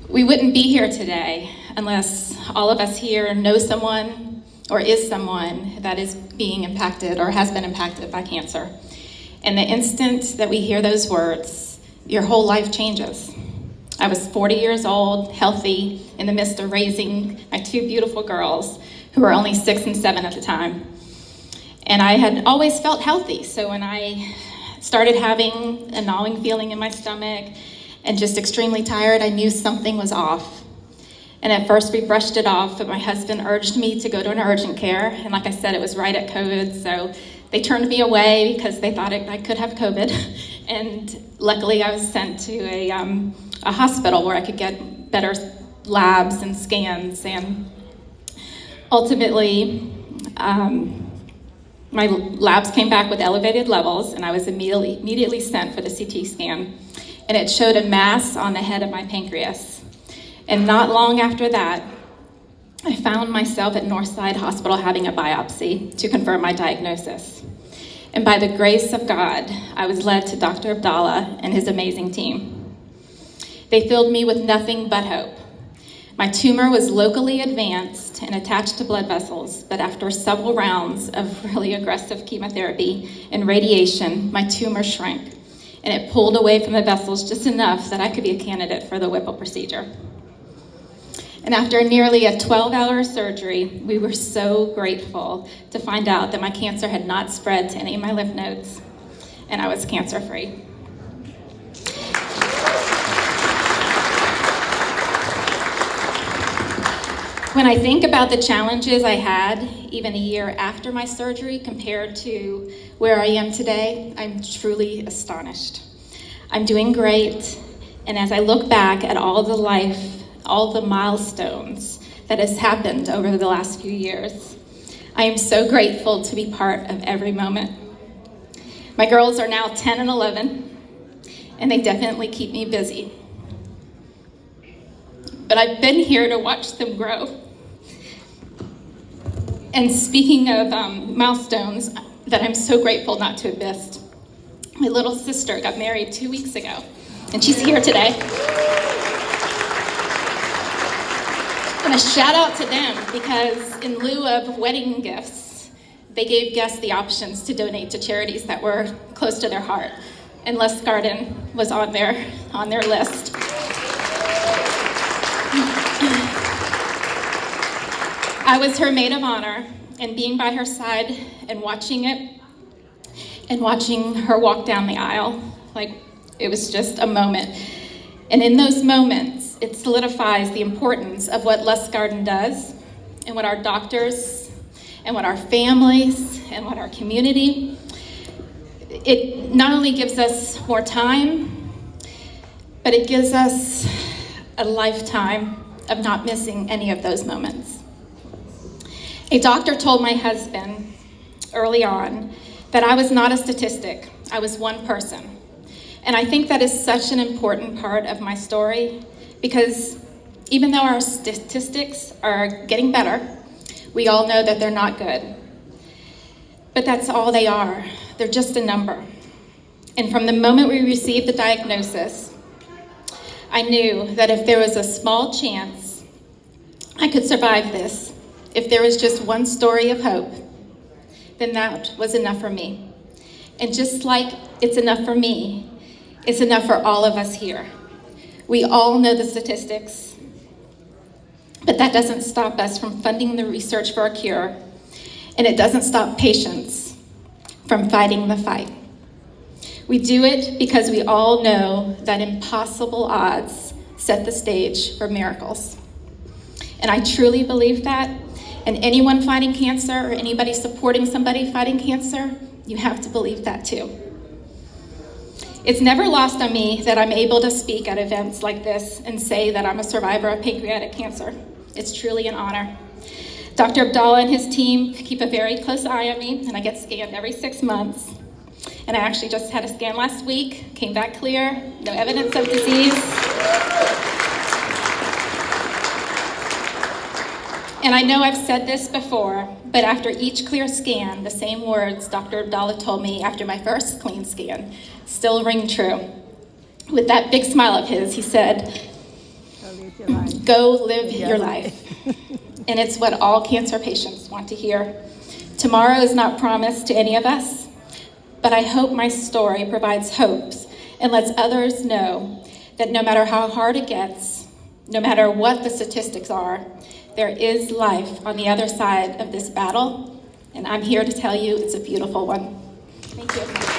We wouldn't be here today unless all of us here know someone or is someone that is being impacted or has been impacted by cancer. And the instant that we hear those words, your whole life changes. I was 40 years old, healthy, in the midst of raising my two beautiful girls, who were only 6 and 7 at the time. And I had always felt healthy, so when I started having a gnawing feeling in my stomach and just extremely tired, I knew something was off. And at first we brushed it off, but my husband urged me to go to an urgent care. And like I said, it was right at COVID, so they turned me away because they thought I could have COVID. And luckily I was sent to a hospital where I could get better labs and scans. And ultimately, my labs came back with elevated levels, and I was immediately sent for the CT scan. And it showed a mass on the head of my pancreas. And not long after that, I found myself at Northside Hospital having a biopsy to confirm my diagnosis. And by the grace of God, I was led to Dr. Abdallah and his amazing team. They filled me with nothing but hope. My tumor was locally advanced and attached to blood vessels, but after several rounds of really aggressive chemotherapy and radiation, my tumor shrank, and it pulled away from the vessels just enough that I could be a candidate for the Whipple procedure. And after nearly a 12-hour surgery, we were so grateful to find out that my cancer had not spread to any of my lymph nodes, and I was cancer-free. When I think about the challenges I had even a year after my surgery compared to where I am today, I'm truly astonished. I'm doing great, and as I look back at all the milestones that has happened over the last few years, I am so grateful to be part of every moment. My girls are now 10 and 11, and they definitely keep me busy. But I've been here to watch them grow. And speaking of milestones that I'm so grateful not to have missed, my little sister got married 2 weeks ago, and she's here today. And a shout out to them, because in lieu of wedding gifts, they gave guests the options to donate to charities that were close to their heart. And Lustgarten was on their list. I was her maid of honor, and being by her side and watching her walk down the aisle, it was just a moment. And in those moments, it solidifies the importance of what Lustgarten does, and what our doctors, and what our families, and what our community. It not only gives us more time, but it gives us a lifetime of not missing any of those moments. A doctor told my husband early on that I was not a statistic, I was one person. And I think that is such an important part of my story, because even though our statistics are getting better, we all know that they're not good. But that's all they are. They're just a number. And from the moment we received the diagnosis, I knew that if there was a small chance I could survive this, if there was just one story of hope, then that was enough for me. And just like it's enough for me, it's enough for all of us here. We all know the statistics, but that doesn't stop us from funding the research for a cure, and it doesn't stop patients from fighting the fight. We do it because we all know that impossible odds set the stage for miracles. And I truly believe that. And anyone fighting cancer, or anybody supporting somebody fighting cancer, you have to believe that too. It's never lost on me that I'm able to speak at events like this and say that I'm a survivor of pancreatic cancer. It's truly an honor. Dr. Abdallah and his team keep a very close eye on me, and I get scanned every 6 months. And I actually just had a scan last week, came back clear, no evidence of disease. And I know I've said this before, but after each clear scan, the same words Dr. Abdallah told me after my first clean scan still ring true. With that big smile of his, he said, Go live your life. And it's what all cancer patients want to hear. Tomorrow is not promised to any of us, but I hope my story provides hopes and lets others know that no matter how hard it gets, no matter what the statistics are, there is life on the other side of this battle, and I'm here to tell you it's a beautiful one. Thank you.